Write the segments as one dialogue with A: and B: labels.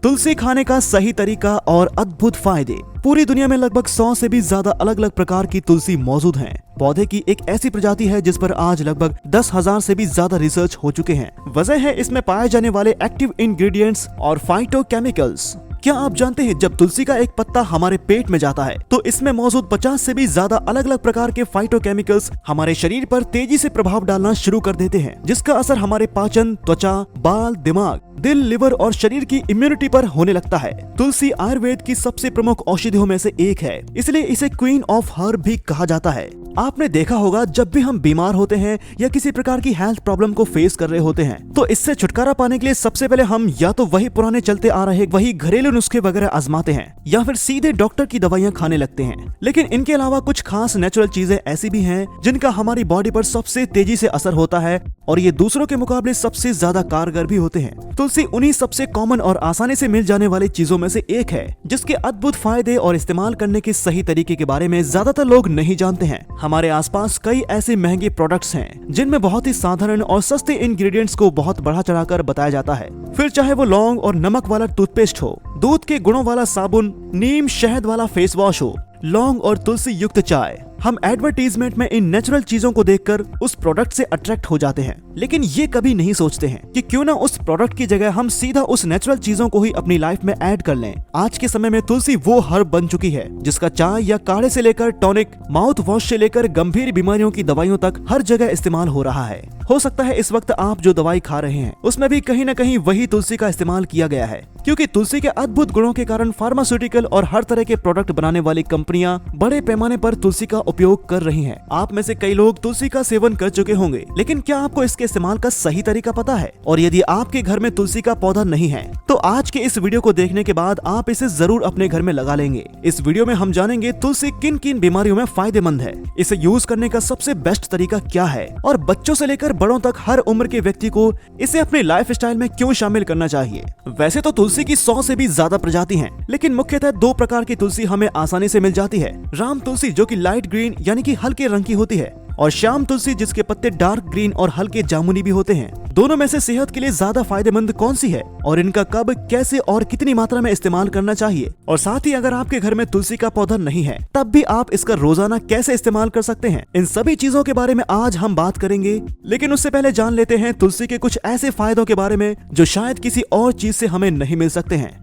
A: तुलसी खाने का सही तरीका और अद्भुत फायदे। पूरी दुनिया में लगभग 100 से भी ज्यादा अलग अलग प्रकार की तुलसी मौजूद हैं। पौधे की एक ऐसी प्रजाति है जिस पर आज लगभग 10,000 से भी ज्यादा रिसर्च हो चुके हैं। वजह है इसमें पाए जाने वाले एक्टिव इंग्रेडिएंट्स और फाइटोकेमिकल्स। क्या आप जानते हैं जब तुलसी का एक पत्ता हमारे पेट में जाता है तो इसमें मौजूद 50 से भी ज्यादा अलग अलग प्रकार के फाइटोकेमिकल्स हमारे शरीर पर तेजी से प्रभाव डालना शुरू कर देते हैं, जिसका असर हमारे पाचन, त्वचा, बाल, दिमाग, दिल, लिवर और शरीर की इम्यूनिटी पर होने लगता है। तुलसी आयुर्वेद की सबसे प्रमुख औषधियों में से एक है, इसलिए इसे क्वीन ऑफ हर्ब भी कहा जाता है। आपने देखा होगा जब भी हम बीमार होते हैं या किसी प्रकार की हेल्थ प्रॉब्लम को फेस कर रहे होते हैं तो इससे छुटकारा पाने के लिए सबसे पहले हम या तो वही पुराने चलते आ रहे वही घरेलू नुस्खे वगैरह आजमाते हैं या फिर सीधे डॉक्टर की दवाइयां खाने लगते हैं। लेकिन इनके अलावा कुछ खास नेचुरल चीजें ऐसी भी हैं जिनका हमारी बॉडी पर सबसे तेजी से असर होता है और ये दूसरों के मुकाबले सबसे ज्यादा कारगर भी होते हैं। तुलसी उन्हीं सबसे कॉमन और आसानी से मिल जाने वाली चीजों में से एक है जिसके अद्भुत फायदे और इस्तेमाल करने के सही तरीके के बारे में ज्यादातर लोग नहीं जानते हैं। हमारे आसपास कई ऐसे महंगे प्रोडक्ट्स हैं जिनमें बहुत ही साधारण और सस्ते इंग्रेडिएंट्स को बहुत बढ़ा चढ़ाकर बताया जाता है। फिर चाहे वो लौंग और नमक वाला टूथपेस्ट हो, दूध के गुणों वाला साबुन, नीम शहद वाला फेस वॉश हो, लौंग और तुलसी युक्त चाय, हम एडवर्टीजमेंट में इन नेचुरल चीजों को देखकर उस प्रोडक्ट से अट्रैक्ट हो जाते हैं। लेकिन ये कभी नहीं सोचते हैं कि क्यों ना उस प्रोडक्ट की जगह हम सीधा उस नेचुरल चीजों को ही अपनी लाइफ में ऐड कर लें। आज के समय में तुलसी वो हर्ब बन चुकी है जिसका चाय या काढ़े से लेकर टॉनिक, माउथ वॉश से लेकर गंभीर बीमारियों की दवाइयों तक हर जगह इस्तेमाल हो रहा है। हो सकता है इस वक्त आप जो दवाई खा रहे हैं उसमें भी कहीं न कहीं वही तुलसी का इस्तेमाल किया गया है, क्योंकि तुलसी के अद्भुत गुणों के कारण फार्मास्यूटिकल और हर तरह के प्रोडक्ट बनाने वाली कंपनियां बड़े पैमाने पर तुलसी का उपयोग कर रही हैं। आप में से कई लोग तुलसी का सेवन कर चुके होंगे, लेकिन क्या आपको इसके इस्तेमाल का सही तरीका पता है? और यदि आपके घर में तुलसी का पौधा नहीं है तो आज के इस वीडियो को देखने के बाद आप इसे जरूर अपने घर में लगा लेंगे। इस वीडियो में हम जानेंगे तुलसी किन किन बीमारियों में फायदेमंद है, इसे यूज करने का सबसे बेस्ट तरीका क्या है और बच्चों से लेकर बड़ों तक हर उम्र के व्यक्ति को इसे अपने लाइफ स्टाइल में क्यों शामिल करना चाहिए। वैसे तो तुलसी की 100 से भी ज्यादा प्रजाति हैं, लेकिन मुख्यतः 2 प्रकार की तुलसी हमें आसानी से मिल जाती है। राम तुलसी जो कि लाइट ग्रीन यानी कि हल्के रंग की होती है और श्याम तुलसी जिसके पत्ते डार्क ग्रीन और हल्के जामुनी भी होते हैं। दोनों में से सेहत के लिए ज्यादा फायदेमंद कौन सी है और इनका कब, कैसे और कितनी मात्रा में इस्तेमाल करना चाहिए, और साथ ही अगर आपके घर में तुलसी का पौधा नहीं है तब भी आप इसका रोजाना कैसे इस्तेमाल कर सकते हैं, इन सभी चीजों के बारे में आज हम बात करेंगे। लेकिन उससे पहले जान लेते हैं तुलसी के कुछ ऐसे फायदों के बारे में जो शायद किसी और चीज से हमें नहीं मिल सकते हैं।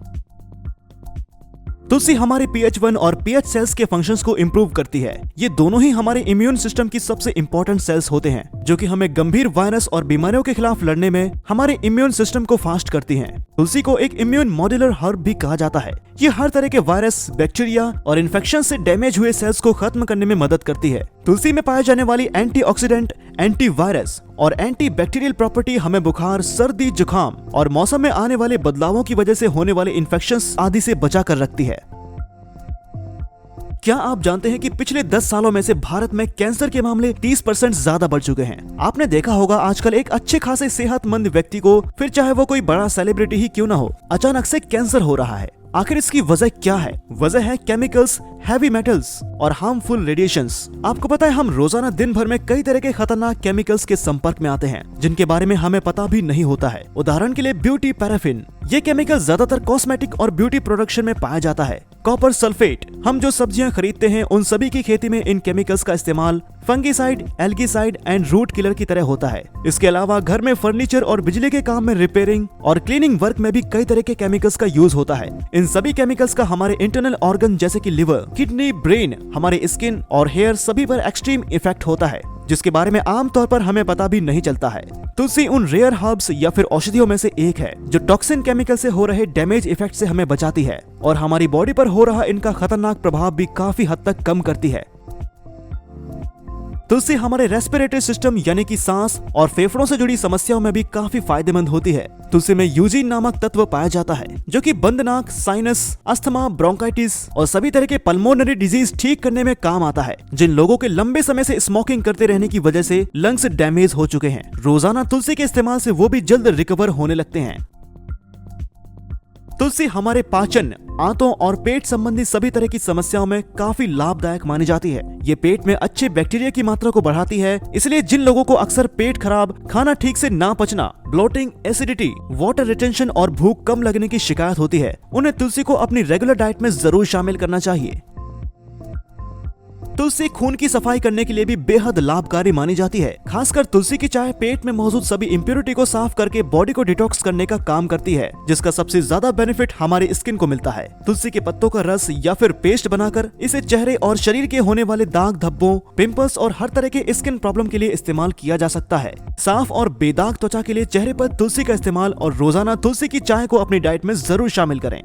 A: तुलसी हमारे pH1 और pH सेल्स के फंक्शंस को इम्प्रूव करती है। ये दोनों ही हमारे इम्यून सिस्टम की सबसे इंपॉर्टेंट सेल्स होते हैं जो कि हमें गंभीर वायरस और बीमारियों के खिलाफ लड़ने में हमारे इम्यून सिस्टम को फास्ट करती हैं। तुलसी को एक इम्यून मॉड्यूलर हर्ब भी कहा जाता है। ये हर तरह के वायरस, बैक्टीरिया और इन्फेक्शन से डैमेज हुए सेल्स को खत्म करने में मदद करती है। तुलसी में पाए जाने वाली एंटीऑक्सीडेंट, एंटीवायरस और एंटीबैक्टीरियल प्रॉपर्टी हमें बुखार, सर्दी, जुकाम और मौसम में आने वाले बदलावों की वजह से होने वाले इन्फेक्शंस आदि से बचा कर रखती है। क्या आप जानते हैं कि पिछले 10 सालों में से भारत में कैंसर के मामले 30% ज्यादा बढ़ चुके हैं। आपने देखा होगा आजकल एक अच्छे खासे सेहतमंद व्यक्ति को, फिर चाहे वो कोई बड़ा सेलिब्रिटी ही क्यों ना हो, अचानक से कैंसर हो रहा है। आखिर इसकी वजह क्या है? वजह है केमिकल्स, हैवी मेटल्स और हार्मफुल रेडिएशंस। आपको पता है हम रोजाना दिन भर में कई तरह के खतरनाक केमिकल्स के संपर्क में आते हैं जिनके बारे में हमें पता भी नहीं होता है। उदाहरण के लिए ब्यूटी पैराफिन, ये केमिकल ज्यादातर कॉस्मेटिक और ब्यूटी प्रोडक्शन में पाया जाता है। कॉपर सल्फेट, हम जो सब्जियां खरीदते हैं उन सभी की खेती में इन केमिकल्स का इस्तेमाल fungicide, algicide and root killer की तरह होता है। इसके अलावा घर में फर्नीचर और बिजली के काम में रिपेयरिंग और क्लीनिंग वर्क में भी कई तरह के केमिकल्स का यूज होता है। इन सभी केमिकल्स का हमारे इंटरनल ऑर्गन जैसे कि लिवर, किडनी, ब्रेन, हमारे स्किन और हेयर सभी पर एक्सट्रीम इफेक्ट होता है, जिसके बारे में आमतौर पर हमें पता भी नहीं चलता है। तुलसी उन रेयर हर्ब्स या फिर औषधियों में से एक है जो टॉक्सिन केमिकल से हो रहे डैमेज इफेक्ट से हमें बचाती है और हमारी बॉडी पर हो रहा इनका खतरनाक प्रभाव भी काफी हद तक कम करती है। तुलसी हमारे रेस्पिरेटरी सिस्टम यानी कि सांस और फेफड़ों से जुड़ी समस्याओं में भी काफी फायदेमंद होती है। तुलसी में यूजिन नामक तत्व पाया जाता है जो कि बंद नाक, साइनस, अस्थमा, ब्रोंकाइटिस और सभी तरह के पल्मोनरी डिजीज ठीक करने में काम आता है। जिन लोगों के लंबे समय से स्मोकिंग करते रहने की वजह से लंग्स डैमेज हो चुके हैं, रोजाना तुलसी के इस्तेमाल से वो भी जल्द रिकवर होने लगते हैं। तुलसी हमारे पाचन आंतों और पेट संबंधी सभी तरह की समस्याओं में काफी लाभदायक मानी जाती है। ये पेट में अच्छे बैक्टीरिया की मात्रा को बढ़ाती है, इसलिए जिन लोगों को अक्सर पेट खराब, खाना ठीक से ना पचना, ब्लोटिंग, एसिडिटी, वाटर रिटेंशन और भूख कम लगने की शिकायत होती है, उन्हें तुलसी को अपनी रेगुलर डाइट में जरूर शामिल करना चाहिए। तुलसी खून की सफाई करने के लिए भी बेहद लाभकारी मानी जाती है। खासकर तुलसी की चाय पेट में मौजूद सभी इम्प्योरिटी को साफ करके बॉडी को डिटॉक्स करने का काम करती है, जिसका सबसे ज्यादा बेनिफिट हमारी स्किन को मिलता है। तुलसी के पत्तों का रस या फिर पेस्ट बनाकर इसे चेहरे और शरीर के होने वाले दाग, धब्बों, पिंपल्स और हर तरह के स्किन प्रॉब्लम के लिए इस्तेमाल किया जा सकता है। साफ और बेदाग त्वचा के लिए चेहरे पर तुलसी का इस्तेमाल और रोजाना तुलसी की चाय को अपनी डाइट में जरूर शामिल करें।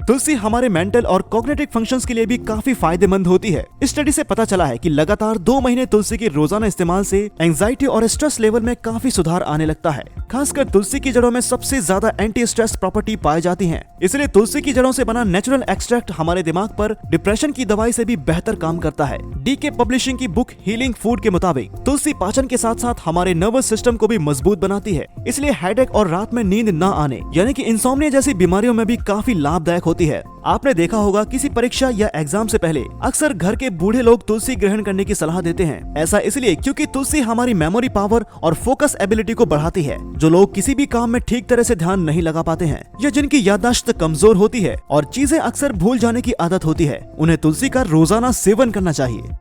A: तुलसी हमारे मेंटल और कॉग्निटिव फंक्शंस के लिए भी काफी फायदेमंद होती है। इस स्टडी से पता चला है कि लगातार 2 महीने तुलसी के रोजाना इस्तेमाल से एंजाइटी और स्ट्रेस लेवल में काफी सुधार आने लगता है। खासकर तुलसी की जड़ों में सबसे ज्यादा एंटी स्ट्रेस प्रॉपर्टी पाई जाती है, इसलिए तुलसी की जड़ों से बना नेचुरल एक्सट्रैक्ट हमारे दिमाग पर डिप्रेशन की दवाई से भी बेहतर काम करता है। डीके पब्लिशिंग की बुक हीलिंग फूड के मुताबिक तुलसी पाचन के साथ साथ हमारे नर्वस सिस्टम को भी मजबूत बनाती है, इसलिए हेडेक और रात में नींद न आने यानी कि इंसोम्निया जैसी बीमारियों में भी काफी लाभदायक होती है। आपने देखा होगा किसी परीक्षा या एग्जाम से पहले अक्सर घर के बूढ़े लोग तुलसी ग्रहण करने की सलाह देते हैं। ऐसा इसलिए क्योंकि तुलसी हमारी मेमोरी पावर और फोकस एबिलिटी को बढ़ाती है। जो लोग किसी भी काम में ठीक तरह से ध्यान नहीं लगा पाते हैं या जिनकी याददाश्त कमजोर होती है और चीजें अक्सर भूल जाने की आदत होती है, उन्हें तुलसी का रोजाना सेवन करना चाहिए।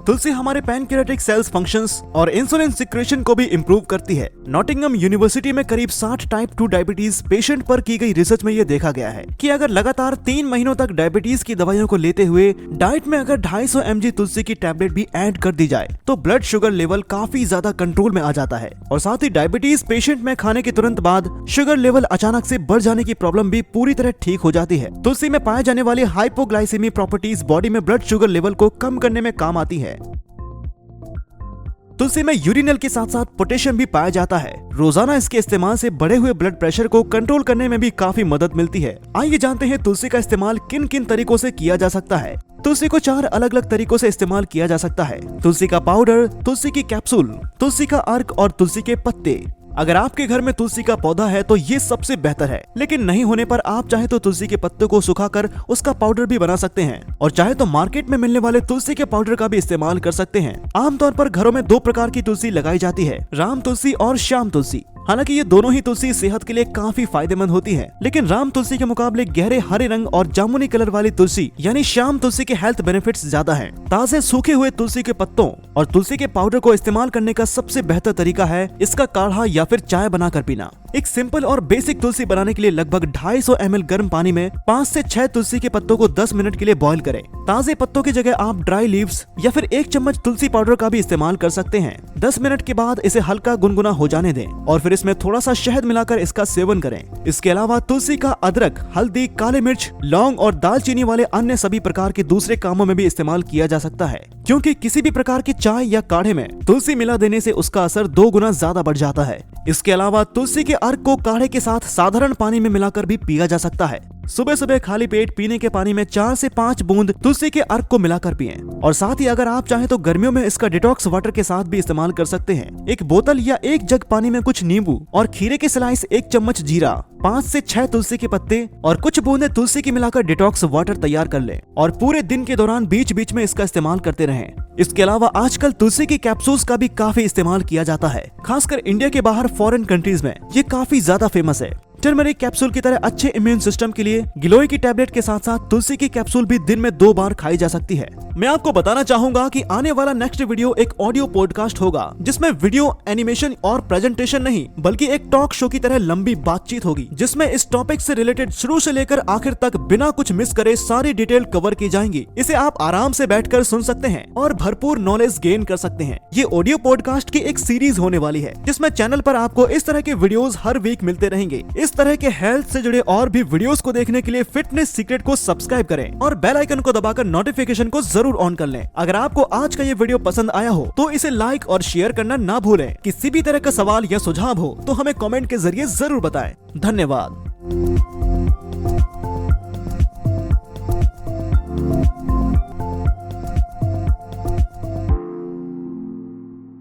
A: तुलसी हमारे पैनक्रियाटिक सेल्स फंक्शंस और इंसुलिन सिक्रेशन को भी इंप्रूव करती है। नॉटिंघम यूनिवर्सिटी में करीब 60 टाइप 2 डायबिटीज पेशेंट पर की गई रिसर्च में ये देखा गया है कि अगर लगातार 3 महीनों तक डायबिटीज की दवाइयों को लेते हुए डाइट में अगर 250 mg तुलसी की टैबलेट भी ऐड कर दी जाए तो ब्लड शुगर लेवल काफी ज्यादा कंट्रोल में आ जाता है। और साथ ही डायबिटीज पेशेंट में खाने के तुरंत बाद शुगर लेवल अचानक से बढ़ जाने की प्रॉब्लम भी पूरी तरह ठीक हो जाती है। तुलसी में पाए जाने वाली हाइपोग्लाइसेमी प्रॉपर्टीज बॉडी में ब्लड शुगर लेवल को कम करने में काम आती है। तुलसी में यूरिनल के साथ साथ पोटेशियम भी पाया जाता है। रोजाना इसके इस्तेमाल से बढ़े हुए ब्लड प्रेशर को कंट्रोल करने में भी काफी मदद मिलती है। आइए जानते हैं तुलसी का इस्तेमाल किन किन तरीकों से किया जा सकता है। तुलसी को 4 अलग अलग तरीकों से इस्तेमाल किया जा सकता है। तुलसी का पाउडर, तुलसी की कैप्सूल, तुलसी का अर्क और तुलसी के पत्ते। अगर आपके घर में तुलसी का पौधा है तो ये सबसे बेहतर है, लेकिन नहीं होने पर आप चाहे तो तुलसी के पत्तों को सुखाकर उसका पाउडर भी बना सकते हैं और चाहे तो मार्केट में मिलने वाले तुलसी के पाउडर का भी इस्तेमाल कर सकते हैं। आमतौर पर घरों में 2 प्रकार की तुलसी लगाई जाती है, राम तुलसी और श्याम तुलसी। हालांकि ये दोनों ही तुलसी सेहत के लिए काफी फायदेमंद होती है, लेकिन राम तुलसी के मुकाबले गहरे हरे रंग और जामुनी कलर वाली तुलसी यानी श्याम तुलसी के हेल्थ बेनिफिट्स ज्यादा हैं। ताजे सूखे हुए तुलसी के पत्तों और तुलसी के पाउडर को इस्तेमाल करने का सबसे बेहतर तरीका है इसका काढ़ा या फिर चाय बनाकर पीना। एक सिंपल और बेसिक तुलसी बनाने के लिए लगभग 250 ml गर्म पानी में 5 से 6 तुलसी के पत्तों को 10 मिनट के लिए बॉईल करें। ताजे पत्तों की जगह आप ड्राई लीव्स या फिर 1 चम्मच तुलसी पाउडर का भी इस्तेमाल कर सकते हैं। 10 मिनट के बाद इसे हल्का गुनगुना हो जाने दें और फिर इसमें थोड़ा सा शहद मिलाकर इसका सेवन करें। इसके अलावा तुलसी का अदरक, हल्दी, काले मिर्च, लौंग और दालचीनी वाले अन्य सभी प्रकार के दूसरे कामों में भी इस्तेमाल किया जा सकता है, क्योंकि किसी भी प्रकार की चाय या काढ़े में तुलसी मिला देने से उसका असर 2 गुना ज्यादा बढ़ जाता है। इसके अलावा तुलसी के अर्क को काढ़े के साथ साधारण पानी में मिलाकर भी पिया जा सकता है। सुबह सुबह खाली पेट पीने के पानी में 4 से 5 बूंद तुलसी के अर्क को मिलाकर पिएं। और साथ ही अगर आप चाहें तो गर्मियों में इसका डिटॉक्स वाटर के साथ भी इस्तेमाल कर सकते हैं। एक बोतल या 1 जग पानी में कुछ नींबू और खीरे के स्लाइस, 1 चम्मच जीरा, 5 से 6 तुलसी के पत्ते और कुछ बूंदे तुलसी की मिलाकर डिटॉक्स वाटर तैयार कर लें और पूरे दिन के दौरान बीच बीच में इसका इस्तेमाल करते रहें। इसके अलावा आजकल तुलसी की कैप्सूल्स का भी काफी इस्तेमाल किया जाता है। खासकर इंडिया के बाहर फॉरेन कंट्रीज में ये काफी ज्यादा फेमस है। टर्मरिक कैप्सूल की तरह अच्छे इम्यून सिस्टम के लिए गिलोय की टैबलेट के साथ साथ तुलसी की कैप्सूल भी दिन में 2 बार खाई जा सकती है। मैं आपको बताना चाहूंगा कि आने वाला नेक्स्ट वीडियो एक ऑडियो पॉडकास्ट होगा, जिसमें वीडियो, एनिमेशन और प्रेजेंटेशन नहीं बल्कि एक टॉक शो की तरह लंबी बातचीत होगी, जिसमें इस टॉपिक से रिलेटेड शुरू से लेकर आखिर तक बिना कुछ मिस करे सारी डिटेल कवर की जाएंगी। इसे आप आराम से बैठकर सुन सकते हैं और भरपूर नॉलेज गेन कर सकते हैं। ये ऑडियो पॉडकास्ट की एक सीरीज होने वाली है, जिसमें चैनल पर आपको इस तरह के वीडियोस हर वीक मिलते रहेंगे। इस तरह के हेल्थ से जुड़े और भी वीडियोस को देखने के लिए फिटनेस सीक्रेट को सब्सक्राइब करें और बेल आइकन को दबाकर नोटिफिकेशन को जरूर ऑन कर लें। अगर आपको आज का ये वीडियो पसंद आया हो तो इसे लाइक और शेयर करना ना भूलें। किसी भी तरह का सवाल या सुझाव हो तो हमें कमेंट के जरिए जरूर बताएं। धन्यवाद।